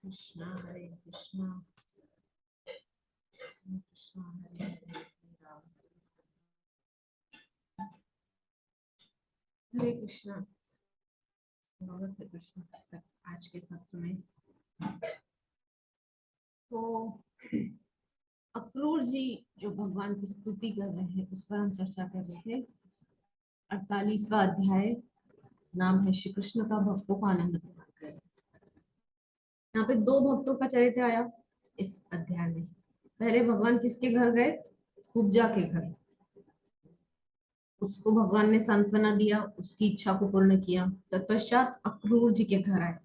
कृष्णा हरे कृष्णा कृष्णा हरे हरे राम हरे कृष्णा। स्वागत है कृष्ण पुस्तक आज के सत्र में। तो अक्रूर जी जो भगवान की स्तुति कर रहे हैं उस पर हम चर्चा कर रहे थे। 48वां अध्याय नाम है श्री कृष्ण का भक्तों को आनंद प्रदान करें। यहाँ पे दो भक्तों का चरित्र आया इस अध्याय में। पहले भगवान किसके घर गए? कुब्जा के घर। उसको भगवान ने सांत्वना दिया, उसकी इच्छा को पूर्ण किया। तत्पश्चात अक्रूर जी के घर आए।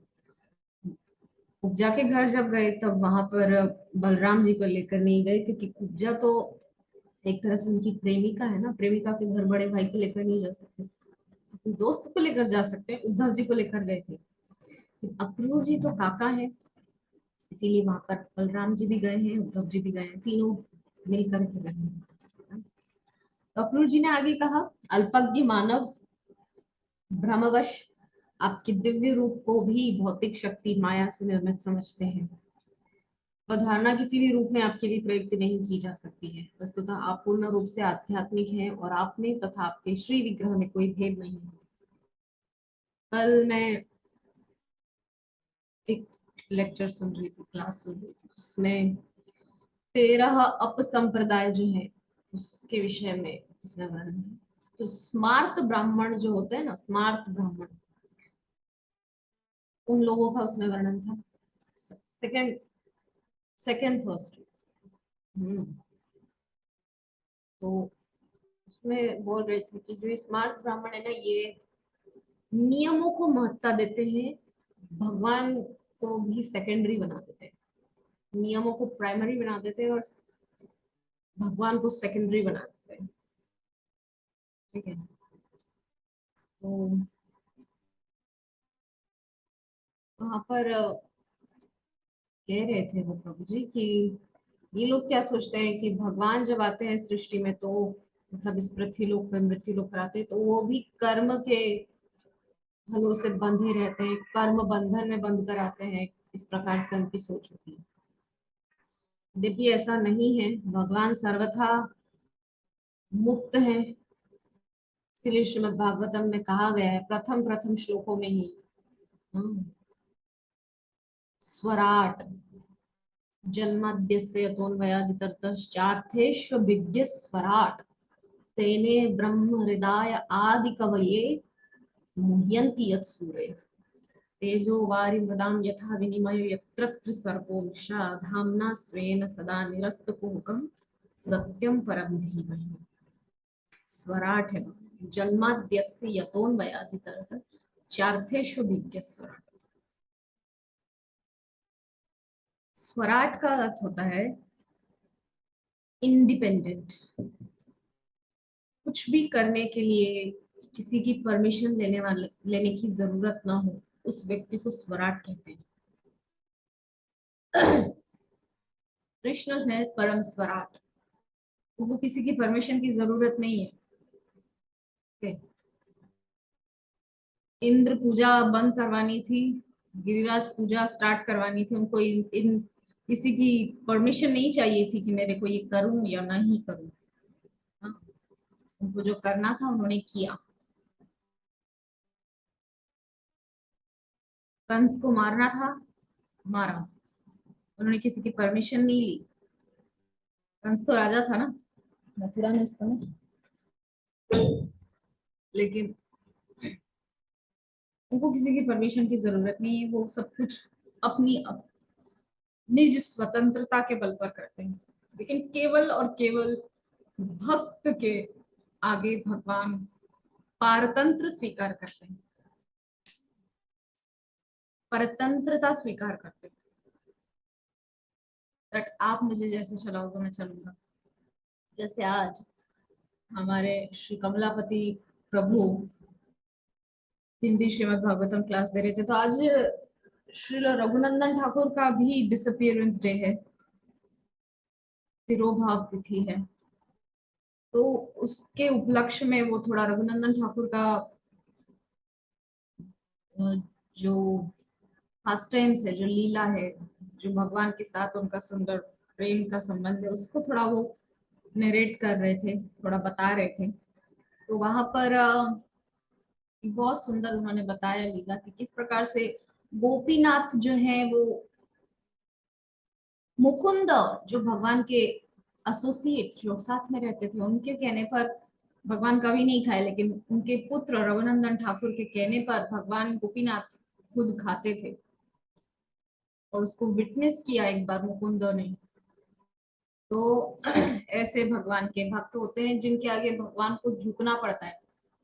कुब्जा के घर जब गए तब वहां पर बलराम जी को लेकर नहीं गए, क्योंकि कुब्जा तो एक तरह से उनकी प्रेमिका है ना। प्रेमिका के घर बड़े भाई को लेकर नहीं जा सकते, अपने दोस्त को लेकर जा सकते हैं। उद्धव जी को लेकर गए थे। अक्रूर जी तो काका है, इसीलिए वहां पर बलराम जी भी गए हैं, उद्धव जी भी गए हैं, तीनों मिलकर के गए हैं। तो अक्रूर जी ने आगे कहा, अल्पज्ञ मानव भ्रमवश आपके दिव्य रूप को भी भौतिक शक्ति माया से निर्मित समझते हैं। अवधारणा किसी भी रूप में आपके लिए प्रयुक्त नहीं की जा सकती है। वस्तुतः आप पूर्ण रूप से आध्यात्मिक हैं और आप में तथा आपके श्री विग्रह में कोई भेद नहीं है। कल मैं एक लेक्चर सुन रही थी, क्लास सुन रही थी, उसमें 13 अपसंप्रदाय जो है उसके विषय में उसमें वर्णन है। तो स्मार्त ब्राह्मण जो होते हैं ना, स्मार्त ब्राह्मण, उन लोगों का उसमें वर्णन था। Second second first. तो उसमें बोल रहे थे कि जो स्मार्ट ब्राह्मण है ना, ये नियमों को महत्ता देते हैं, भगवान को भी सेकेंडरी बना देते हैं। नियमों को प्राइमरी बना देते हैं और भगवान को सेकेंडरी बना देते हैं। ठीक है। तो वहां पर कह रहे थे वो प्रभु जी कि ये लोग क्या सोचते हैं कि भगवान जब आते हैं सृष्टि में तो मतलब इस पृथ्वी लोक में मृत्यु लोक कराते हैं, तो वो भी कर्म के फलों से बंधे रहते हैं, कर्म बंधन में बंद कराते हैं। इस प्रकार से उनकी सोच होती है। यद्यपि ऐसा नहीं है, भगवान सर्वथा मुक्त है। इसलिए श्रीमद् भागवतम में कहा गया है प्रथम प्रथम श्लोकों में ही, स्वराट जन्माद्यस्य यतोन्मयादितरतश्चार्थेष्वभिज्ञ स्वराट तेने ब्रह्म हृदय आदि कवये मुह्यन्ति यत्सूरयः तेजो वारिमृदां यथा विनिमयो यत्र तत्र सर्वो मृषा धाम्ना स्वेन सदा निरस्तकुहकं सत्यं परं धीमहि। स्वराट है जन्माद्यस्य यतोन्मयादितरतः चार्थेष्वभिज्ञ स्वराट। स्वराट का अर्थ होता है इंडिपेंडेंट। कुछ भी करने के लिए किसी की परमिशन लेने की जरूरत ना हो, उस व्यक्ति को स्वराट कहते हैं। कृष्ण है परम स्वराट, उनको किसी की परमिशन की जरूरत नहीं है। Okay? इंद्र पूजा बंद करवानी थी, गिरिराज पूजा स्टार्ट करवानी थी, उनको इन किसी की परमिशन नहीं चाहिए थी कि मेरे को ये करूं या नहीं करूं। हाँ, उनको जो करना था उन्होंने किया। कंस को मारना था, मारा, उन्होंने किसी की परमिशन नहीं ली। कंस तो राजा था ना मथुरा में उस समय, लेकिन उनको किसी की परमिशन की जरूरत नहीं है। वो सब कुछ अपनी निज स्वतंत्रता के बल पर करते हैं, लेकिन केवल और केवल भक्त के आगे भगवान पारतंत्र स्वीकार करते हैं, परतंत्रता स्वीकार करते हैं। बट आप मुझे जैसे चलाओगे मैं चलूंगा। जैसे आज हमारे श्री कमलापति प्रभु हिंदी श्रीमद् भागवतम क्लास दे रहे थे, तो आज श्री रघुनंदन ठाकुर का भी डिसअपियरेंस डे है, तिरोभाव तिथि है। तो उसके उपलक्ष्य में वो थोड़ा रघुनंदन ठाकुर का जो पास्टेम्स है, जो लीला है, जो भगवान के साथ उनका सुंदर प्रेम का संबंध है, उसको थोड़ा वो नरेट कर रहे थे, थोड़ा बता रहे थे। तो वहां पर बहुत सुंदर उन्होंने बताया लीला कि किस प्रकार से गोपीनाथ जो है वो मुकुंद, जो भगवान के एसोसिएट जो साथ में रहते थे, उनके कहने पर भगवान कभी नहीं खाए, लेकिन उनके पुत्र रघुनंदन ठाकुर के कहने पर भगवान गोपीनाथ खुद खाते थे। और उसको विटनेस किया एक बार मुकुंद ने। तो ऐसे भगवान के भक्त होते हैं जिनके आगे भगवान को झुकना पड़ता है।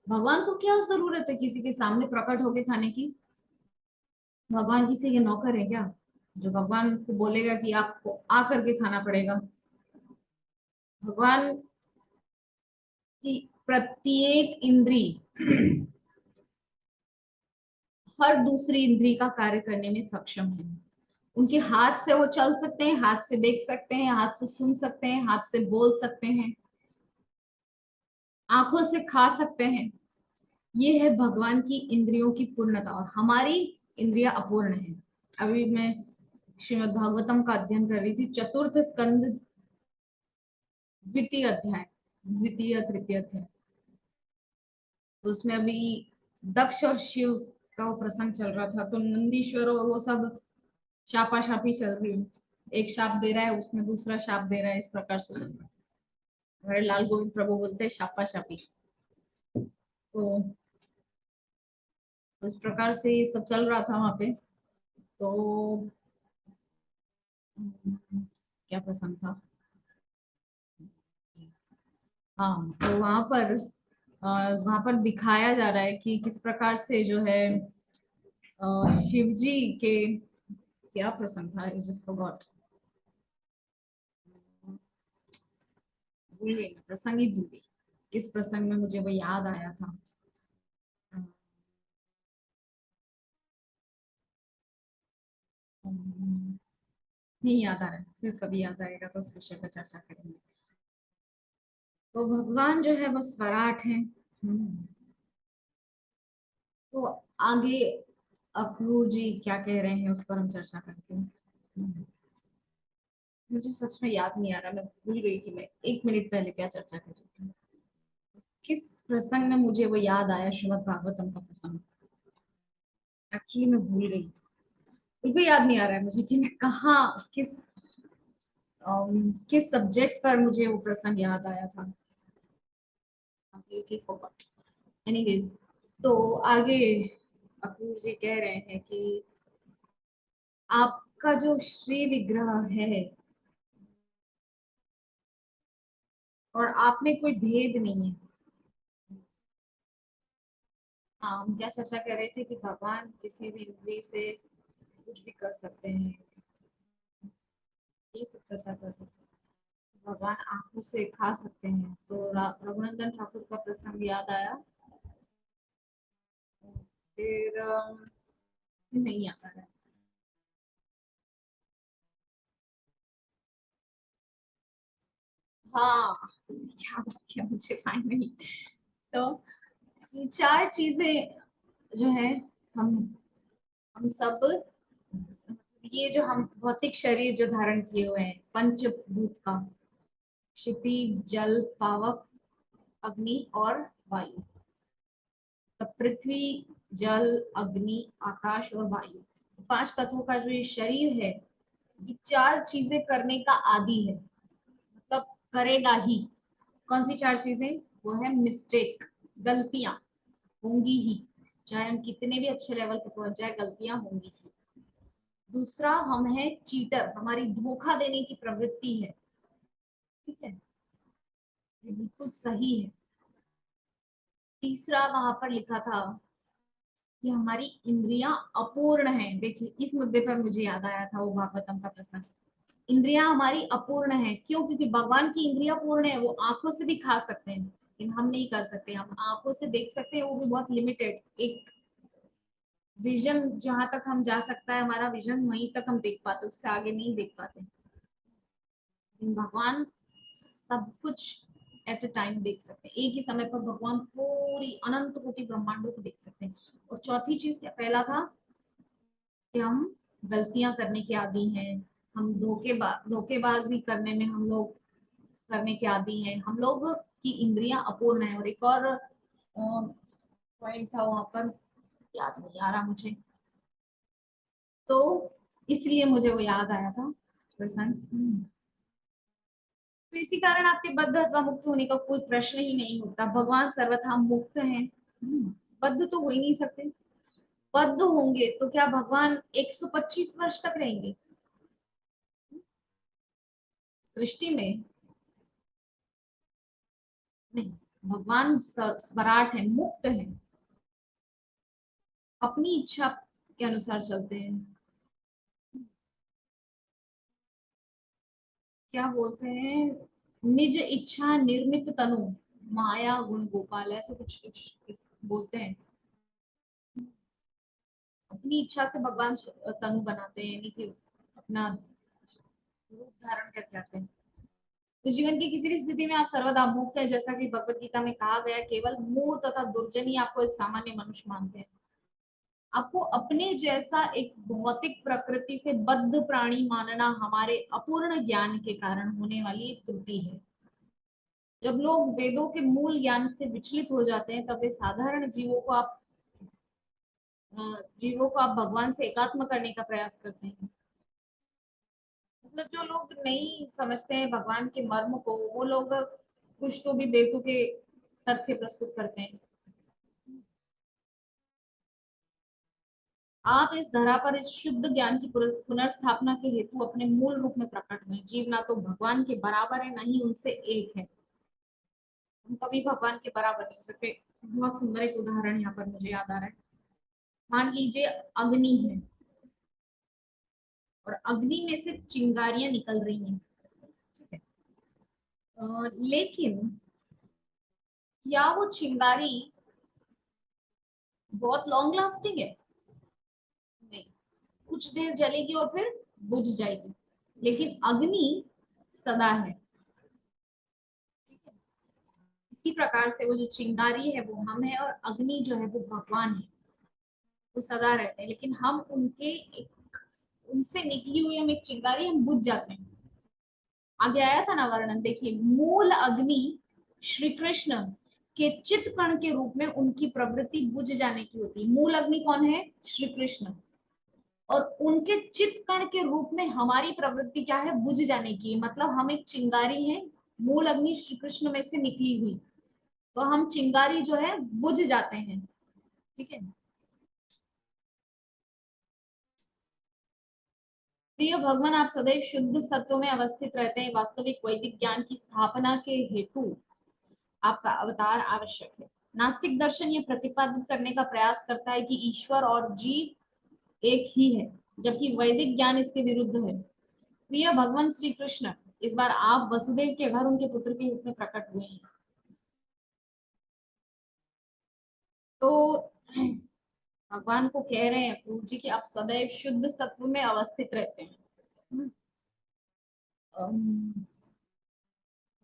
भगवान को क्या जरूरत है किसी के सामने प्रकट होके खाने की? भगवान किसी के नौकर है क्या, जो भगवान को बोलेगा कि आपको आकर के खाना पड़ेगा? भगवान की प्रत्येक इंद्री हर दूसरी इंद्री का कार्य करने में सक्षम है। उनके हाथ से वो चल सकते हैं, हाथ से देख सकते हैं, हाथ से सुन सकते हैं, हाथ से बोल सकते हैं, आंखों से खा सकते हैं। ये है भगवान की इंद्रियों की पूर्णता, और हमारी इंद्रिया अपूर्ण है। अभी मैं श्रीमद् भागवतम का अध्ययन कर रही थी, चतुर्थ स्कंद, द्वितीय अध्याय, द्वितीय तृतीय अध्याय। तो उसमें अभी दक्ष और शिव का वो प्रसंग चल रहा था, तो नंदीश्वर और वो सब शापाशापी चल रही है। एक शाप दे रहा है, उसमें दूसरा शाप दे रहा है, इस प्रकार से चल रहा है। हमारे लाल गोविंद प्रभु बोलते हैं शापाशापी। तो इस प्रकार से ये सब चल रहा था वहां पे। तो क्या प्रसंग था? हाँ, तो वहां पर दिखाया जा रहा है कि किस प्रकार से जो है शिव जी के, क्या प्रसंग था, आई जस्ट फॉरगॉट, भूल गई मैं, प्रसंग ही भूल गई। किस प्रसंग में मुझे वो याद आया था? नहीं याद आ रहा है, फिर कभी याद आएगा तो उस विषय पर चर्चा करेंगे। तो भगवान जो है वो स्वराट है। तो आगे अक्रूर जी क्या कह रहे हैं उस पर हम चर्चा करते हैं। मुझे सच में याद नहीं आ रहा, मैं भूल गई कि मैं 1 मिनट पहले क्या चर्चा कर रही थी। किस प्रसंग में मुझे वो याद आया, श्रीमद् भागवतम का प्रसंग। एक्चुअली मैं भूल गई, बिल्कुल याद नहीं आ रहा है मुझे कि मैं कहाँ, किस सब्जेक्ट पर मुझे वो प्रसंग याद आया था। completely forgot. Anyways, तो आगे अक्रूर जी कह रहे हैं कि आपका जो श्री विग्रह है और आप में कोई भेद नहीं है। हाँ, हम क्या चर्चा कर रहे थे कि भगवान किसी भी इंद्रिय से कुछ भी कर सकते हैं, ये सब चर्चा कर रहे थे। भगवान आंखों से खा सकते हैं, तो रघुनंदन ठाकुर का प्रसंग याद आया। फिर नहीं याद आ रहा है। हाँ, याद आ गया मुझे फाइनली। तो ये चार चीजें जो है, हम हम सब, ये जो हम भौतिक शरीर जो धारण किए हुए हैं पंचभूत का, क्षितिज, जल, पावक, अग्नि और वायु। तब पृथ्वी, जल, अग्नि, आकाश और वायु, पांच तत्वों का जो ये शरीर है, ये चार चीजें करने का आदी है, मतलब करेगा ही। कौन सी चार चीजें? वो है मिस्टेक, गलतियां होंगी ही, चाहे हम कितने भी अच्छे लेवल पर पहुंच जाए, गलतियां होंगी ही। दूसरा, हम है चीटर, हमारी धोखा देने की प्रवृत्ति है। ठीक है, ये बिल्कुल सही है। तीसरा, वहां पर लिखा था कि हमारी इंद्रियां अपूर्ण हैं। देखिए, इस मुद्दे पर मुझे याद आया था वो भागवतम का प्रसंग। इंद्रियां हमारी अपूर्ण है, क्यों? क्योंकि भगवान की इंद्रियां पूर्ण है, वो आंखों से भी खा सकते हैं, लेकिन हम नहीं कर सकते। हम आंखों से देख सकते हैं, वो भी बहुत लिमिटेड, एक विजन जहां तक हम जा सकता है, हमारा विजन वहीं तक हम देख पाते, उससे आगे नहीं देख पाते। लेकिन भगवान सब कुछ एट अ टाइम देख सकते हैं, एक ही समय पर भगवान पूरी अनंत कोटि ब्रह्मांडों को देख सकते हैं। और चौथी चीज क्या, पहला था कि हम गलतियां करने के आदी हैं, हम धोखेबाजी करने में हम लोग करने के आदी हैं, हम लोग की इंद्रियां अपूर्ण है। और एक और पॉइंट था वहां पर, याद नहीं आ रहा मुझे, तो इसलिए मुझे वो याद आया था प्रसन्न। तो इसी कारण आपके बद्ध अथवा मुक्त होने का कोई प्रश्न ही नहीं होता। भगवान सर्वथा मुक्त हैं, बद्ध तो हो ही नहीं सकते। बद्ध होंगे तो क्या भगवान 125 वर्ष तक रहेंगे सृष्टि में? नहीं, भगवान स्वराट है, मुक्त है, अपनी इच्छा के अनुसार चलते हैं। क्या बोलते हैं, निज इच्छा निर्मित तनु, माया गुण गोपाल, ऐसे कुछ कुछ बोलते हैं। अपनी इच्छा से भगवान तनु बनाते हैं, यानी कि अपना रूप धारण करके आते हैं। तो जीवन की किसी भी स्थिति में आप सर्वदा मुक्त हैं, जैसा कि भगवत गीता में कहा गया। केवल मूढ़ तथा दुर्जन ही आपको एक सामान्य मनुष्य मानते हैं। आपको अपने जैसा एक भौतिक प्रकृति से बद्ध प्राणी मानना हमारे अपूर्ण ज्ञान के कारण होने वाली एक त्रुटि है। जब लोग वेदों के मूल ज्ञान से विचलित हो जाते हैं, तब वे साधारण जीवों को आप भगवान से एकात्म करने का प्रयास करते हैं। मतलब जो लोग नहीं समझते हैं भगवान के मर्म को, वो लोग कुछ तो भी बेतुके तथ्य प्रस्तुत करते हैं। आप इस धरा पर इस शुद्ध ज्ञान की पुनर्स्थापना के हेतु अपने मूल रूप में प्रकट हुए। जीव ना तो भगवान के बराबर है, ना ही उनसे एक है। हम कभी भगवान के बराबर नहीं हो सकते। बहुत सुंदर एक उदाहरण यहाँ पर मुझे याद आ रहा है। मान लीजिए अग्नि है, और अग्नि में से चिंगारियां निकल रही हैं, ठीक है। लेकिन क्या वो चिंगारी बहुत लॉन्ग लास्टिंग है? नहीं, कुछ देर जलेगी और फिर बुझ जाएगी। लेकिन अग्नि सदा है, ठीक है। इसी प्रकार से वो जो चिंगारी है वो हम है, और अग्नि जो है वो भगवान है, वो सदा रहते हैं। लेकिन हम उनसे निकली हुई हम एक चिंगारी, हम बुझ जाते हैं। आगे आया था ना वर्णन, देखिए, मूल अग्नि श्री कृष्ण के चित कण के रूप में उनकी प्रवृत्ति बुझ जाने की होती है। मूल अग्नि कौन है? श्री कृष्ण। और उनके चित कण के रूप में हमारी प्रवृत्ति क्या है? बुझ जाने की। मतलब हम एक चिंगारी हैं, मूल अग्नि श्री कृष्ण में से निकली हुई, तो हम चिंगारी जो है बुझ जाते हैं, ठीक है। प्रिय भगवान, आप सदैव शुद्ध सत्व में अवस्थित रहते हैं। वास्तविक वैदिक ज्ञान की स्थापना के हेतु आपका अवतार आवश्यक है। नास्तिक दर्शन ये प्रतिपादित करने का प्रयास करता है कि ईश्वर और जीव एक ही है, जबकि वैदिक ज्ञान इसके विरुद्ध है। प्रिय भगवान श्री कृष्ण, इस बार आप वसुदेव के घर उनके पुत्र के रूप में प्रकट हुए हैं। तो भगवान को कह रहे हैं प्रभु जी कि आप सदैव शुद्ध सत्व में अवस्थित रहते हैं। अम,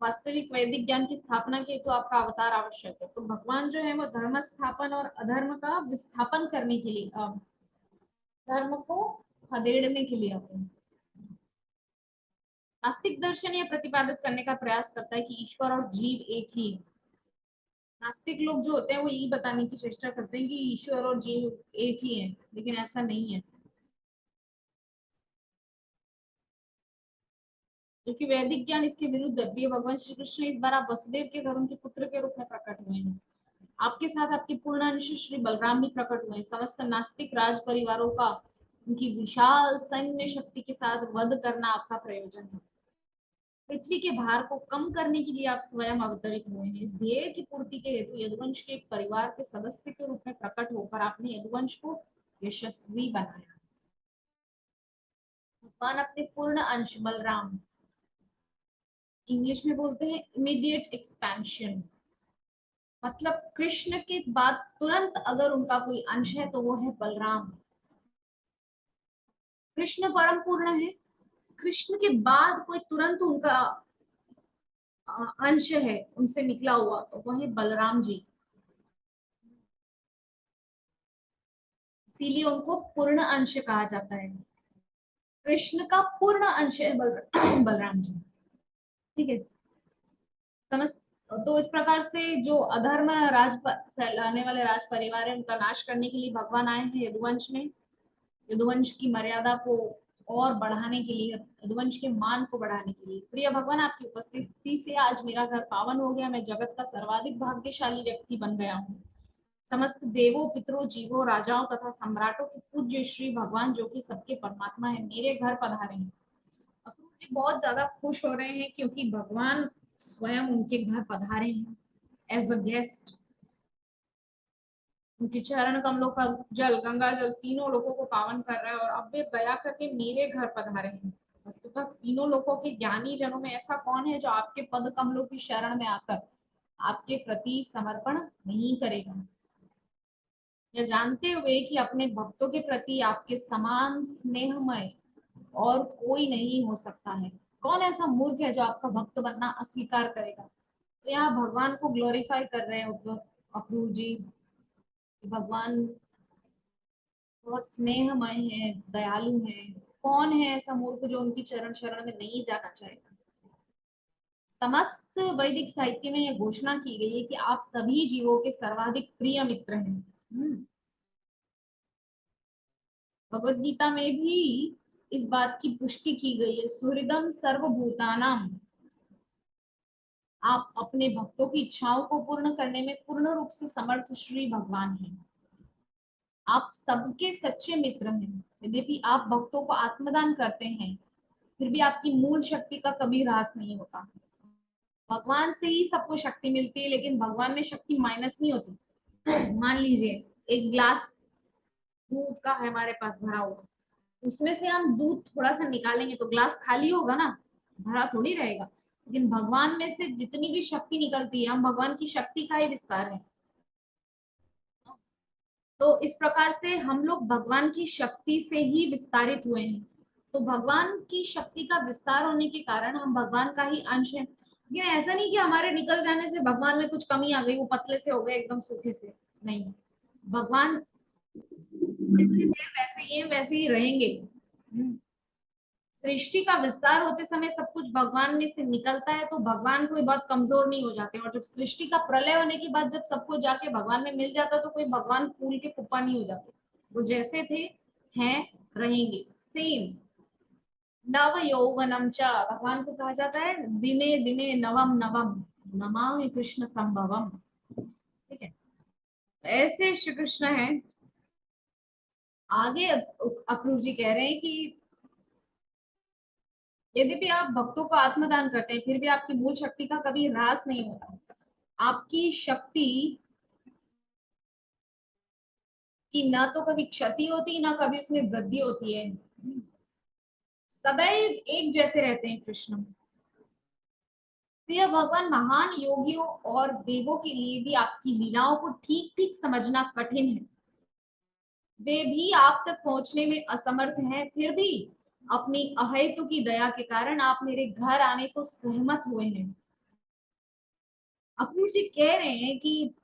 वास्तविक वैदिक ज्ञान की स्थापना के तो आपका अवतार आवश्यक है। तो भगवान जो है वो धर्म स्थापन और अधर्म का विस्थापन करने के लिए, धर्म को खदेड़ने के लिए आते हैं। नास्तिक दर्शन यह प्रतिपादित करने का प्रयास करता है कि ईश्वर और जीव एक ही है। नास्तिक लोग जो होते हैं वो यही बताने की चेष्टा करते हैं कि ईश्वर और जीव एक ही है, लेकिन ऐसा नहीं है। जबकि वैदिक ज्ञान इसके विरुद्ध है। प्रिय भगवान श्री कृष्ण, इस बार आप वसुदेव के घर उनके पुत्र के रूप में प्रकट हुए हैं। आपके साथ आपके पूर्ण अंश श्री बलराम भी प्रकट हुए हैं। समस्त नास्तिक राज परिवारों का उनकी विशाल सैन्य शक्ति के साथ वध करना आपका प्रयोजन है। पृथ्वी के भार को कम करने के लिए आप स्वयं अवतरित हुए हैं। इस ध्येय की पूर्ति के हेतु यदुवंश के एक परिवार के सदस्य के रूप में प्रकट होकर आपने यदुवंश को यशस्वी बनाया। भगवान अपने पूर्ण अंश बलराम, इंग्लिश में बोलते हैं इमीडिएट एक्सपेंशन, मतलब कृष्ण के बाद तुरंत अगर उनका कोई अंश है तो वो है बलराम। कृष्ण परम पूर्ण है, कृष्ण के बाद कोई तुरंत उनका अंश है उनसे निकला हुआ, तो वो है बलराम जी। इसीलिए उनको पूर्ण अंश कहा जाता है। कृष्ण का पूर्ण अंश है बलराम जी। ठीक है, समझ। तो इस प्रकार से जो अधर्म फैलाने वाले राज परिवार है, उनका नाश करने के लिए भगवान आए हैं यदुवंश में। यदुवंश की मर्यादा को और बढ़ाने के लिए, यदुवंश के मान को बढ़ाने के लिए। प्रिय भगवान, आपकी उपस्थिति से आज मेरा घर पावन हो गया। मैं जगत का सर्वाधिक भाग्यशाली व्यक्ति बन गया हूँ। समस्त देवों, पितरों, जीवों, राजाओं तथा सम्राटों के पूज्य श्री भगवान, जो कि सबके परमात्मा है, मेरे घर पधारे हैं। अक्रूर जी बहुत ज्यादा खुश हो रहे हैं क्योंकि भगवान स्वयं उनके घर पधारे हैं एज अ गेस्ट। उनके चरण कमलों का जल, गंगा जल, तीनों लोगों को पावन कर रहा है, और अब वे दया करके मेरे घर पधारे हैं। वस्तुतः तीनों लोगों के ज्ञानी जनों में ऐसा कौन है जो आपके पद कमलों की शरण में आकर आपके प्रति समर्पण नहीं करेगा? यह जानते हुए कि अपने भक्तों के प्रति आपके समान स्नेहमय और कोई नहीं हो सकता है, कौन ऐसा मूर्ख है जो आपका भक्त बनना अस्वीकार करेगा? तो यहाँ भगवान को ग्लोरीफाई कर रहे हैं उद्धव अक्रूर जी। भगवान बहुत स्नेहमय है, दयालु है। कौन है ऐसा मूर्ख जो उनकी चरण शरण में नहीं जाना चाहेगा? समस्त वैदिक साहित्य में यह घोषणा की गई है कि आप सभी जीवों के सर्वाधिक प्रिय मित्र हैं। भगवत गीता में भी इस बात की पुष्टि की गई है। सुहृदम सर्वभूतानाम, आप अपने भक्तों की इच्छाओं को पूर्ण करने में पूर्ण रूप से समर्थ श्री भगवान हैं। आप सबके सच्चे मित्र हैं। यद्यपि आप भक्तों को आत्मदान करते हैं, फिर भी आपकी मूल शक्ति का कभी ह्रास नहीं होता। भगवान से ही सबको शक्ति मिलती है, लेकिन भगवान में शक्ति माइनस नहीं होती। मान लीजिए एक ग्लास दूध का है हमारे पास भरा हुआ, उसमें से हम दूध थोड़ा सा निकालेंगे तो ग्लास खाली होगा ना, भरा थोड़ी रहेगा। लेकिन भगवान में से जितनी भी शक्ति निकलती है, हम भगवान की शक्ति का ही विस्तार है। तो इस प्रकार से हम लोग भगवान की शक्ति से ही विस्तारित हुए हैं। तो भगवान की शक्ति का विस्तार होने के कारण हम भगवान का ही अंश हैं। लेकिन ऐसा नहीं कि हमारे निकल जाने से भगवान में कुछ कमी आ गई, वो पतले से हो गए एकदम सूखे से। नहीं, भगवान जैसे थे वैसे ही हैं, वैसे ही रहेंगे। सृष्टि का विस्तार होते समय सब कुछ भगवान में से निकलता है, तो भगवान कोई बहुत कमजोर नहीं हो जाते। और जब सृष्टि का प्रलय होने के बाद जब सब कुछ जाके भगवान में मिल जाता, तो कोई भगवान फूल के पुप्पा नहीं हो जाते। वो जैसे थे हैं, रहेंगे सेम। नव यौवनम च, भगवान को कहा जाता है दिने दिने नवम नवम नमामि कृष्ण संभवम। ठीक है, ऐसे श्री कृष्ण है। आगे अक्रूर जी कह रहे हैं कि यद्यपि आप भक्तों को आत्मदान करते हैं, फिर भी आपकी मूल शक्ति का कभी ह्रास नहीं होता। आपकी शक्ति की ना तो कभी क्षति होती, ना कभी उसमें वृद्धि होती है। सदैव एक जैसे रहते हैं कृष्ण। प्रिय भगवान, महान योगियों और देवों के लिए भी आपकी लीलाओं को ठीक ठीक समझना कठिन है। वे भी आप तक पहुंचने में असमर्थ हैं, फिर भी अपनी अहेतु की दया के कारण आप मेरे घर आने को सहमत हुए हैं। अक्रूर जी कह रहे हैं कि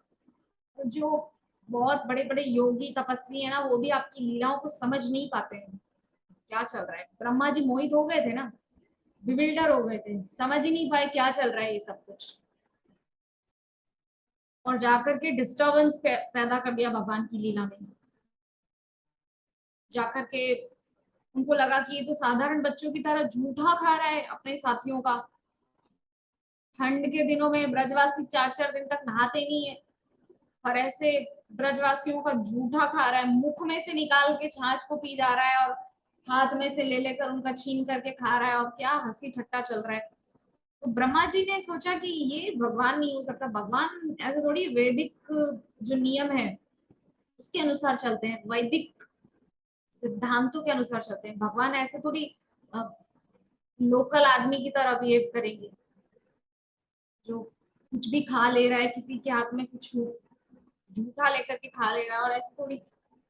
जो बहुत बड़े बड़े योगी तपस्वी है ना, वो भी आपकी लीलाओं को समझ नहीं पाते हैं। क्या चल रहा है? ब्रह्मा जी मोहित हो गए थे ना, बिविल्डर हो गए थे, समझ ही नहीं पाए क्या चल रहा है ये सब कुछ, और जाकर के डिस्टरबेंस पैदा कर दिया भगवान की लीला में। जाकर के उनको लगा कि ये तो साधारण बच्चों की तरह झूठा खा रहा है अपने साथियों का। ठंड के दिनों में ब्रजवासी 4-4 दिन तक नहाते नहीं है, और ऐसे ब्रजवासियों का जूठा खा रहा है, मुख में से निकाल के छाछ को पी जा रहा है, और हाथ में से ले लेकर उनका छीन करके खा रहा है, और क्या हंसी ठट्टा चल रहा है। तो ब्रह्मा जी ने सोचा कि ये भगवान नहीं हो सकता। भगवान ऐसे थोड़ी, वैदिक जो नियम है उसके अनुसार चलते हैं, वैदिक सिद्धांतों के अनुसार चलते हैं। भगवान ऐसे थोड़ी लोकल आदमी की तरह बिहेव करेंगे जो कुछ भी खा ले रहा है, किसी के हाथ में से छू झूठा लेकर के खा ले रहा है, और ऐसे थोड़ी।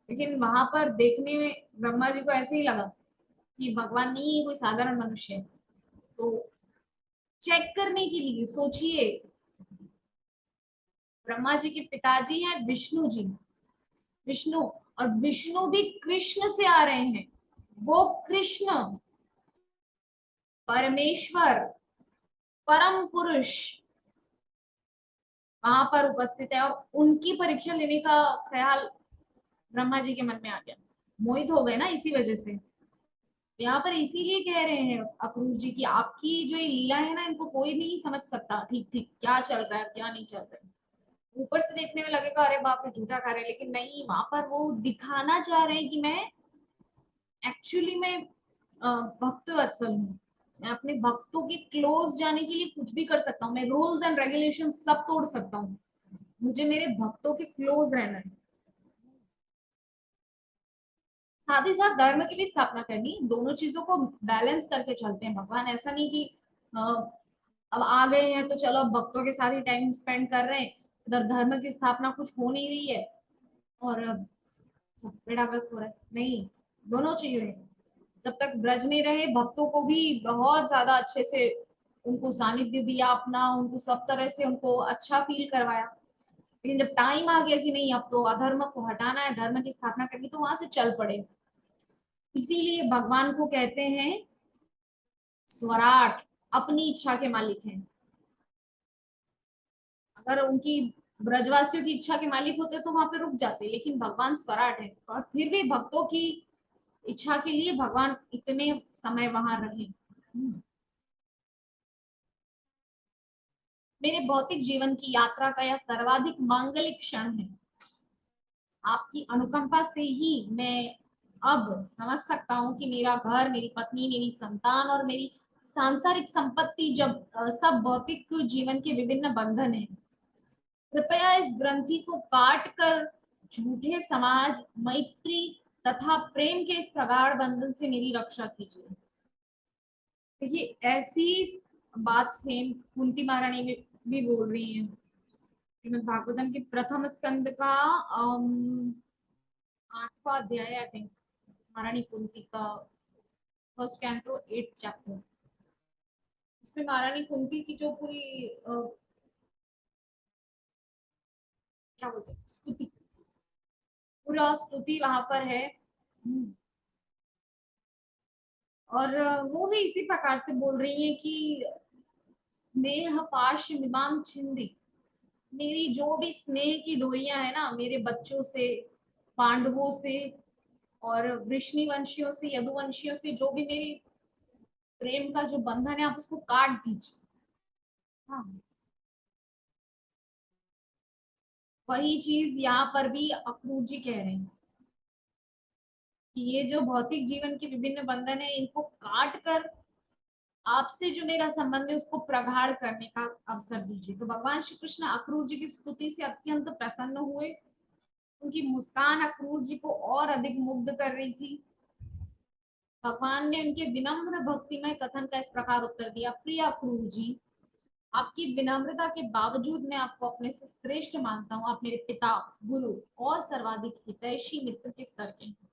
लेकिन वहां पर देखने में ब्रह्मा जी को ऐसे ही लगा कि भगवान नहीं, कोई साधारण मनुष्य है। तो चेक करने के लिए सोचिए, ब्रह्मा जी के पिताजी हैं विष्णु जी। विष्णु और विष्णु भी कृष्ण से आ रहे हैं। वो कृष्ण परमेश्वर परम पुरुष वहां पर उपस्थित है, और उनकी परीक्षा लेने का ख्याल ब्रह्मा जी के मन में आ गया। मोहित हो गए ना इसी वजह से। यहाँ पर इसीलिए कह रहे हैं अक्रूर जी की आपकी जो ये लीला है ना, इनको कोई नहीं समझ सकता ठीक ठीक क्या चल रहा है क्या नहीं चल रहा है। ऊपर से देखने में लगेगा अरे बाप रे झूठा खा रहे हैं, लेकिन नहीं, वहां पर वो दिखाना चाह रहे हैं कि मैं एक्चुअली मैं भक्त वत्सल हूँ। मैं अपने भक्तों के क्लोज जाने के लिए कुछ भी कर सकता हूँ, मैं रूल्स एंड रेगुलेशन सब तोड़ सकता हूँ, मुझे मेरे भक्तों के क्लोज रहना है। साथ ही साथ धर्म की भी स्थापना करनी, दोनों चीजों को बैलेंस करके चलते हैं भगवान। ऐसा नहीं कि अ, अब आ गए हैं तो चलो अब भक्तों के साथ ही टाइम स्पेंड कर रहे हैं, इधर धर्म की स्थापना कुछ हो नहीं रही है और अब सब बेड़ा गर्क हो रहा है। नहीं, दोनों चीजें। जब तक ब्रज में रहे भक्तों को भी बहुत ज्यादा अच्छे से उनको सानिध्य दिया अपना, उनको सब तरह से उनको अच्छा फील करवाया। लेकिन जब टाइम आ गया कि नहीं अब तो अधर्म को हटाना है, धर्म की स्थापना करनी, तो वहां से चल पड़े। इसीलिए भगवान को कहते हैं स्वराट, अपनी इच्छा के मालिक हैं। अगर उनकी ब्रजवासियों की इच्छा के मालिक होते तो वहां पे रुक जाते, लेकिन भगवान स्वराट है और फिर भी भक्तों की इच्छा के लिए भगवान इतने समय वहां रहे। मेरे भौतिक जीवन की यात्रा का यह सर्वाधिक मांगलिक क्षण है। आपकी अनुकंपा से ही मैं अब समझ सकता हूँ कि मेरा घर, मेरी पत्नी, मेरी संतान और मेरी सांसारिक संपत्ति जब सब भौतिक जीवन के विभिन्न बंधन हैं। कृपया इस ग्रंथि को काट कर झूठे समाज, मैत्री तथा प्रेम के इस प्रगाढ़ बंधन से मेरी रक्षा कीजिए। देखिए ऐसी बात सेम कुंती महारानी भी बोल रही है। श्रीमद् भागवतम के प्रथम स्कंद का 8वां अध्याय आई थिंक, महारानी कुंती का फर्स्ट कैंटो 8 चैप्टर। इसमें महारानी कुंती की जो पूरी क्या बोलते हैं स्तुति, पूरा स्तुति वहां पर है। और वो भी इसी प्रकार से बोल रही है कि स्नेह पाश मिमाम छिंदी, मेरी जो भी स्नेह की डोरियां है ना मेरे बच्चों से, पांडवों से और वृष्णि वंशियों से, यदुवंशियों से, जो भी मेरी प्रेम का जो बंधन है आप उसको काट दीजिए। हाँ, वही चीज यहाँ पर भी अक्रूर जी कह रहे हैं कि ये जो भौतिक जीवन के विभिन्न बंधन है इनको काट कर आपसे जो मेरा संबंध है उसको प्रगाढ़ करने का अवसर दीजिए। तो भगवान श्री कृष्ण अक्रूर जी की स्तुति से अत्यंत प्रसन्न हुए। उनकी मुस्कान अक्रूर जी को और अधिक मुग्ध कर रही थी। भगवान ने उनके विनम्र भक्तिमय कथन का इस प्रकार उत्तर दिया, प्रिय अक्रूर जी, आपकी विनम्रता के बावजूद मैं आपको अपने से श्रेष्ठ मानता हूँ। आप मेरे पिता, गुरु और सर्वाधिक हितैषी मित्र के स्तर के हैं।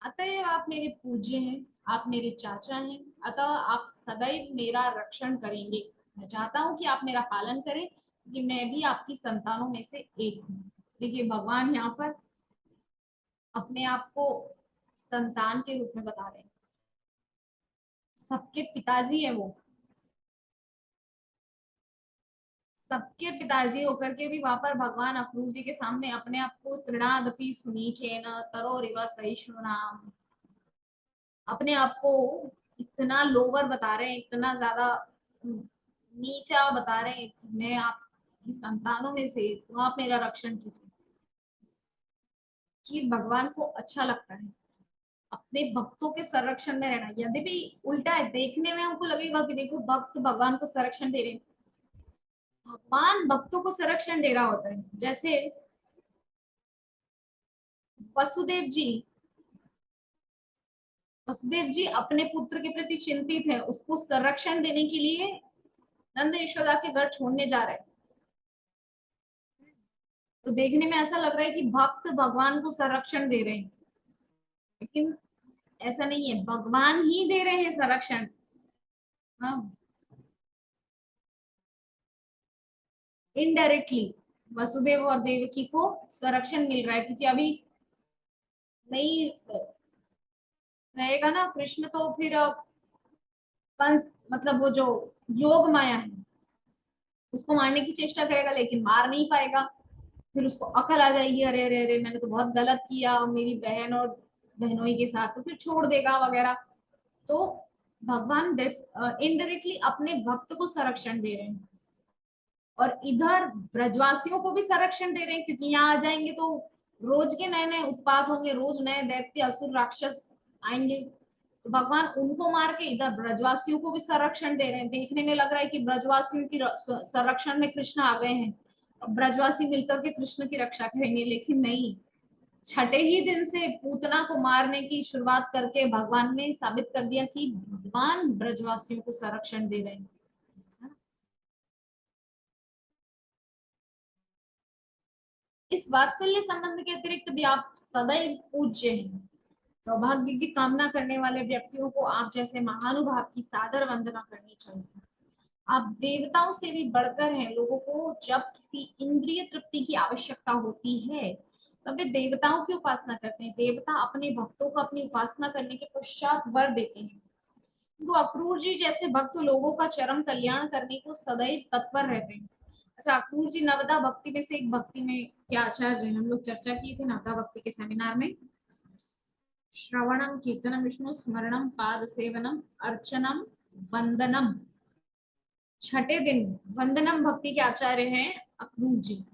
अतएव आप मेरे पूज्य हैं, आप मेरे चाचा हैं, अतः आप सदैव मेरा रक्षण करेंगे। मैं चाहता हूँ कि आप मेरा पालन करें कि मैं भी आपकी संतानों में से एक हूँ। देखिए भगवान यहाँ पर अपने आप को संतान के रूप में बता रहे हैं, सबके पिताजी है वो, सबके पिताजी होकर के भी वहां पर भगवान अक्रूर जी के सामने अपने आप को तृणादपि सुनीचेन तरोरिव सहिष्णुनाम, अपने आप को इतना लोअर बता रहे हैं, इतना ज्यादा नीचा बता रहे हैं कि मैं आपकी संतानों में से एक हूं, आप मेरा रक्षण कीजिए। जी भगवान को अच्छा लगता है अपने भक्तों के संरक्षण में रहना। यद्यपि उल्टा है, देखने में हमको लगेगा कि देखो भक्त भगवान को संरक्षण दे रहे हैं, भगवान भक्तों को संरक्षण दे रहा होता है। जैसे वसुदेव जी, वसुदेव जी अपने पुत्र के प्रति चिंतित है, उसको संरक्षण देने के लिए नंद यशोदा के घर छोड़ने जा रहे हैं। तो देखने में ऐसा लग रहा है कि भक्त भगवान को संरक्षण दे रहे हैं, लेकिन ऐसा नहीं है, भगवान ही दे रहे हैं संरक्षण। हाँ, इनडायरेक्टली वसुदेव और देवकी को संरक्षण मिल रहा है, क्योंकि अभी नहीं रहेगा ना कृष्ण, तो फिर कंस मतलब वो जो योग माया है उसको मारने की चेष्टा करेगा, लेकिन मार नहीं पाएगा। फिर उसको अकल आ जाएगी, अरे अरे अरे मैंने तो बहुत गलत किया मेरी बहन और बहनोई के साथ, तो फिर छोड़ देगा वगैरह। तो भगवान इनडायरेक्टली अपने भक्त को संरक्षण दे रहे हैं, और इधर ब्रजवासियों को भी संरक्षण दे रहे हैं, क्योंकि यहाँ आ जाएंगे तो रोज के नए नए उत्पात होंगे, रोज नए दैत्य असुर राक्षस आएंगे। तो भगवान उनको मार के इधर ब्रजवासियों को भी संरक्षण दे रहे हैं। देखने में लग रहा है कि ब्रजवासियों की संरक्षण में कृष्ण आ गए हैं, अब ब्रजवासी मिलकर के कृष्ण की रक्षा करेंगे, लेकिन नहीं। छठे ही दिन से पूतना को मारने की शुरुआत करके भगवान ने साबित कर दिया कि भगवान ब्रजवासियों को संरक्षण दे रहे हैं। इस वात्सल्य संबंध के अतिरिक्त भी आप सदैव पूज्य हैं। सौभाग्य की कामना करने वाले व्यक्तियों को आप जैसे महानुभाव की सादर वंदना करनी चाहिए। आप देवताओं से भी बढ़कर हैं। लोगों को जब किसी इंद्रिय तृप्ति की आवश्यकता होती है तब वे देवताओं की उपासना करते हैं। देवता अपने भक्तों को अपनी उपासना करने के पश्चात वर देते हैं। तो अक्रूर जी जैसे भक्त लोगों का चरम कल्याण करने को सदैव तत्पर रहते हैं। अच्छा, अक्रूर जी नवदा भक्ति में से एक भक्ति में क्या आचार्य हैं, हम लोग चर्चा की थी नवदा भक्ति के सेमिनार में। श्रवणम कीर्तनम विष्णु स्मरणम पाद सेवनम अर्चनम वंदनम। छठे दिन वंदनम भक्ति के आचार्य हैं अक्रूर जी।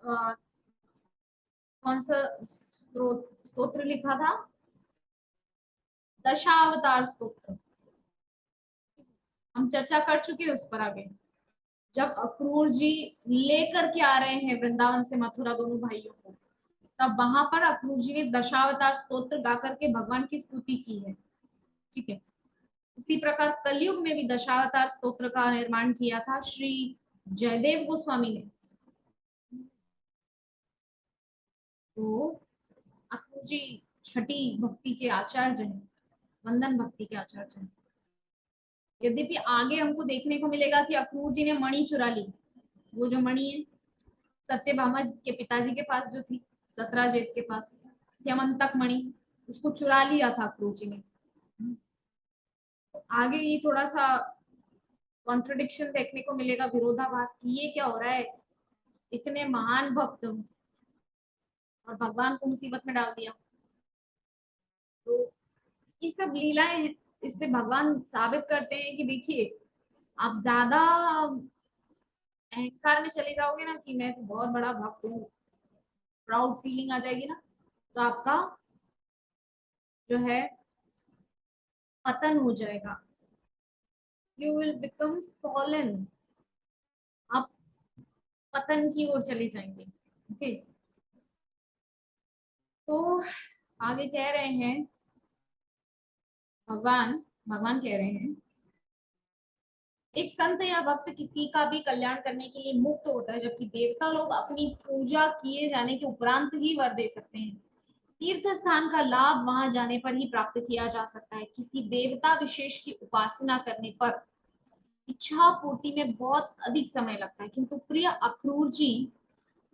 अ, कौन सा स्तोत्र लिखा था? दशावतार स्तोत्र। हम चर्चा कर चुके हैं उस पर आगे। जब अक्रूर जी लेकर के आ रहे हैं वृंदावन से मथुरा दोनों भाइयों को, तब वहां पर अक्रूर जी ने दशावतार स्तोत्र गा करके भगवान की स्तुति की है। ठीक है। उसी प्रकार कलयुग में भी दशावतार स्तोत्र का निर्माण किया था श्री जयदेव गोस्वामी ने। तो अक्रूर जी छठी भक्ति के आचार्य हैं, वंदन भक्ति के आचार्य हैं। यद्यपि आगे हमको देखने को मिलेगा कि अक्रूर जी ने मणि चुरा ली। वो जो मणि है सत्यभामा के पिताजी के पास जो थी, सत्राजित के पास, स्यमंतक मणि, उसको चुरा लिया था अक्रूर जी ने। तो आगे ये थोड़ा सा कॉन्ट्रडिक्शन देखने को मिलेगा, विरोधाभास की ये क्या हो रहा है, इतने महान भक्त और भगवान को मुसीबत में डाल दिया। तो ये सब लीलाएं हैं। इससे भगवान साबित करते हैं कि देखिए, आप ज्यादा अहंकार में चले जाओगे ना कि मैं तो बहुत बड़ा भक्त हूँ, प्राउड फीलिंग आ जाएगी ना, तो आपका जो है पतन हो जाएगा। You will become fallen. आप पतन की ओर चले जाएंगे। ओके। तो आगे कह रहे हैं भगवान, भगवान कह रहे हैं एक संत या भक्त किसी का भी कल्याण करने के लिए मुक्त होता है, जबकि देवता लोग अपनी पूजा किए जाने के उपरांत ही वर दे सकते हैं। तीर्थ स्थान का लाभ वहां जाने पर ही प्राप्त किया जा सकता है। किसी देवता विशेष की उपासना करने पर इच्छा पूर्ति में बहुत अधिक समय लगता है, किंतु प्रिय अक्रूर जी,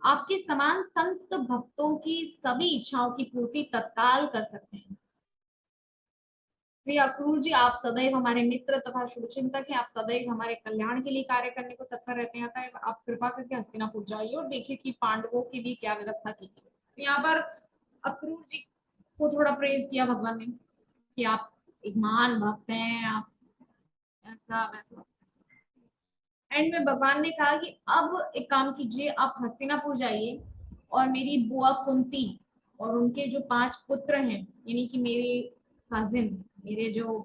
आपके समान संत भक्तों की सभी इच्छाओं की पूर्ति तत्काल कर सकते हैं। प्रिय अक्रूर जी, आप सदैव हमारे मित्र तथा शुभचिंतक हैं। आप सदैव हमारे कल्याण के लिए कार्य करने को तत्पर रहते हैं। अतः आप कृपा करके हस्तिनापुर जाइए और देखिए कि पांडवों के लिए क्या व्यवस्था की गई। तो यहाँ पर अक्रूर जी को थोड़ा प्रेज किया भगवान ने कि आप एक महान भक्त हैं, आप ऐसा वैसा। एंड में भगवान ने कहा कि अब एक काम कीजिए, आप हस्तिनापुर जाइए और मेरी बुआ कुंती और उनके जो 5 पुत्र हैं, यानी कि मेरे कजिन, मेरे जो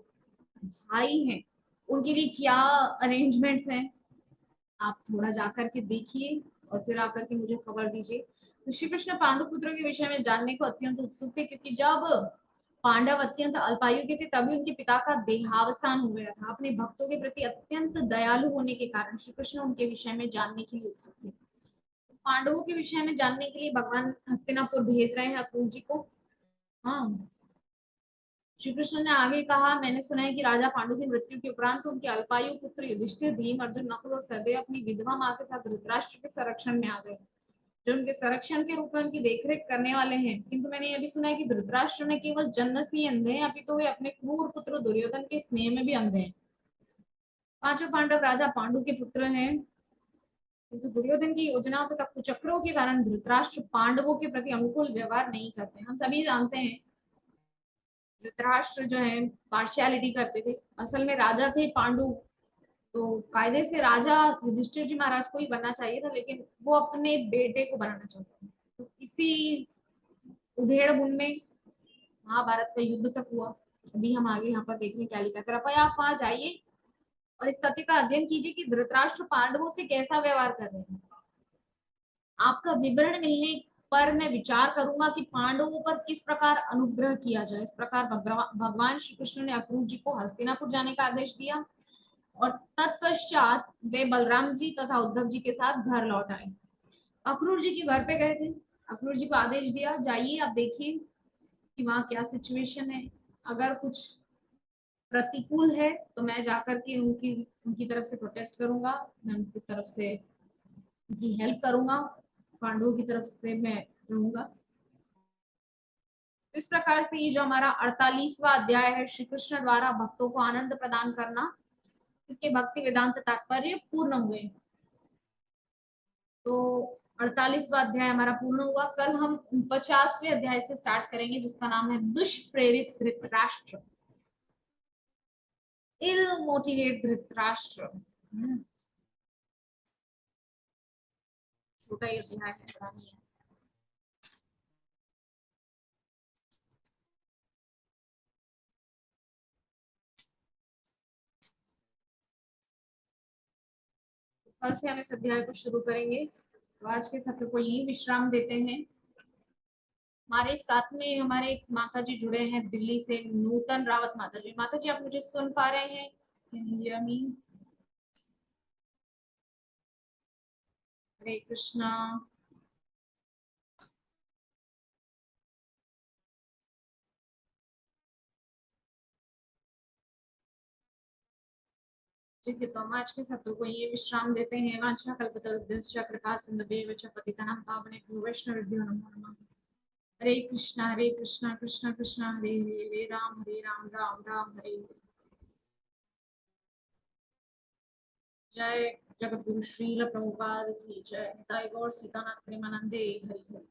भाई हैं, उनके लिए क्या अरेंजमेंट्स हैं, आप थोड़ा जाकर के देखिए और फिर आकर के मुझे खबर दीजिए। तो श्री कृष्ण पांडु पुत्रों के विषय में जानने को अत्यंत उत्सुक थे, क्योंकि जब पांडव अत्यंत अल्पायु के थे तभी उनके पिता का देहावसान हो गया था। अपने भक्तों के प्रति अत्यंत दयालु होने के कारण श्री कृष्ण उनके विषय में जानने के लिए उत्सुक थे। तो पांडवों के विषय में जानने के लिए भगवान हस्तिनापुर भेज रहे हैं अक्रूर जी को। हाँ, श्री कृष्ण ने आगे कहा, मैंने सुना है कि राजा पांडु की मृत्यु के उपरांत उनके अल्पायु पुत्र युधिष्ठिर, भीम, अर्जुन, नकुल और सहदेव अपनी विधवा माँ के साथ धृतराष्ट्र के संरक्षण में आ गए। जो उनके संरक्षण के रूप में उनकी देखरेख करने वाले हैं। किंतु मैंने ये भी सुना है कि धृतराष्ट्र ने केवल जन्म से ही अंधे हैं, अभी तो वे अपने क्रूर पुत्र दुर्योधन के स्नेह में भी अंधे हैं। पांचों पांडव राजा पांडु के पुत्र हैं, किंतु दुर्योधन की योजनाओं तथा कुचक्रों के कारण धृतराष्ट्र पांडवों के प्रति अनुकूल व्यवहार नहीं करते। हम सभी जानते हैं धृतराष्ट्र जो है पार्शियलिटी करते थे। असल में राजा थे पांडु, तो कायदे से राजा युधिष्ठिर जी महाराज को ही बनना चाहिए था, लेकिन वो अपने बेटे को बनाना चाहते थे। तो इसी उधेड़ बुन में महाभारत का युद्ध तक हुआ। अभी हम आगे यहाँ पर देखें क्या लिखा। कृपया आप वहां जाइए और इस तथ्य का अध्ययन कीजिए कि धृतराष्ट्र पांडवों से कैसा व्यवहार कर रहे हैं। आपका विवरण मिलने पर मैं विचार करूंगा कि पांडवों पर किस प्रकार अनुग्रह किया जाए। इस प्रकार भगवान श्री कृष्ण ने अक्रूर जी को हस्तिनापुर जाने का आदेश दिया और तत्पश्चात वे बलराम जी तथा उद्धव जी के साथ घर लौट आए। अक्रूर जी के घर पे गए थे। अक्रूर जी को आदेश दिया, जाइए आप देखिए कि वहाँ क्या सिचुएशन है। अगर कुछ प्रतिकूल है तो मैं जाकर के उनकी उनकी तरफ से प्रोटेस्ट करूंगा, मैं उनकी तरफ से उनकी हेल्प करूंगा, पांडवों की तरफ से मैं रहूंगा। इस प्रकार से ये जो हमारा 48वां अध्याय है, श्री कृष्ण द्वारा भक्तों को आनंद प्रदान करना, इसके भक्ति वेदांत तात्पर्य पूर्ण हुए। तो 48वां अध्याय हमारा पूर्ण हुआ। कल हम 50वें अध्याय से स्टार्ट करेंगे, जिसका नाम है दुष्प्रेरित धृतराष्ट्र, इल मोटिवेट धृतराष्ट्र। छोटा ही अध्याय है, बड़ा नहीं है। कल से हम इस अध्याय को शुरू करेंगे। तो आज के सत्र को यही विश्राम देते हैं। हमारे साथ में हमारे एक माता जी जुड़े हैं दिल्ली से, नूतन रावत माता जी। माता जी, आप मुझे सुन पा रहे हैं? Can you hear me? हरे कृष्णा। ठीक है, तो हम आज के सत्र को ये विश्राम देते हैं। वांछा कल्पतरुभ्यश्च कृपा सिन्धुभ्येव च पतितानां पावनेभ्यो वैष्णवेभ्यो नमो नमः। हरे कृष्णा कृष्णा कृष्णा हरे हरे, हरे राम राम राम हरे हरे। जय जगत गुरु श्रील प्रभुपाद की जय। निताई गौर सीतानाथ प्रेमानंदे हरि हरि।